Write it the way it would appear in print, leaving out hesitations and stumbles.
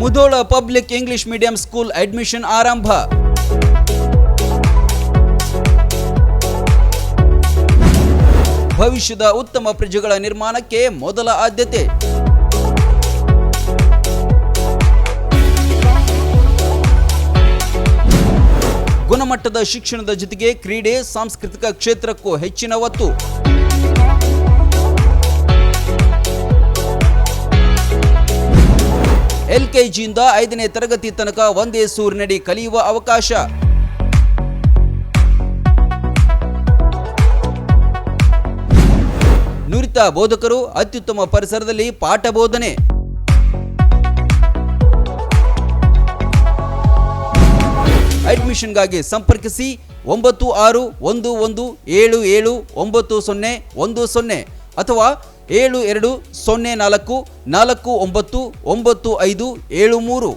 Mudhol public English medium school admission ಆರಂಭ. ಭವಿಷ್ಯದ ಉತ್ತಮ ಪ್ರಜೆಗಳ ನಿರ್ಮಾಣಕ್ಕೆ ಮೊದಲ ಆದ್ಯತೆ. ಗುಣಮಟ್ಟದ ಶಿಕ್ಷಣದ ಜೊತೆಗೆ ಕ್ರೀಡೆ, ಸಾಂಸ್ಕೃತಿಕ ಕ್ಷೇತ್ರಕ್ಕೂ ಹೆಚ್ಚಿನ ಒತ್ತು. LKGಯಿಂದ 5ನೇ ತರಗತಿ ತನಕ ಒಂದೇ ಸೂರಿನಡಿ ಕಲಿಯುವ ಅವಕಾಶ. ನುರಿತ ಬೋಧಕರು, ಅತ್ಯುತ್ತಮ ಪರಿಸರದಲ್ಲಿ ಪಾಠ ಬೋಧನೆ. ಅಡ್ಮಿಷನ್ಗಾಗಿ ಸಂಪರ್ಕಿಸಿ 9611779010 ಅಥವಾ 7204499573.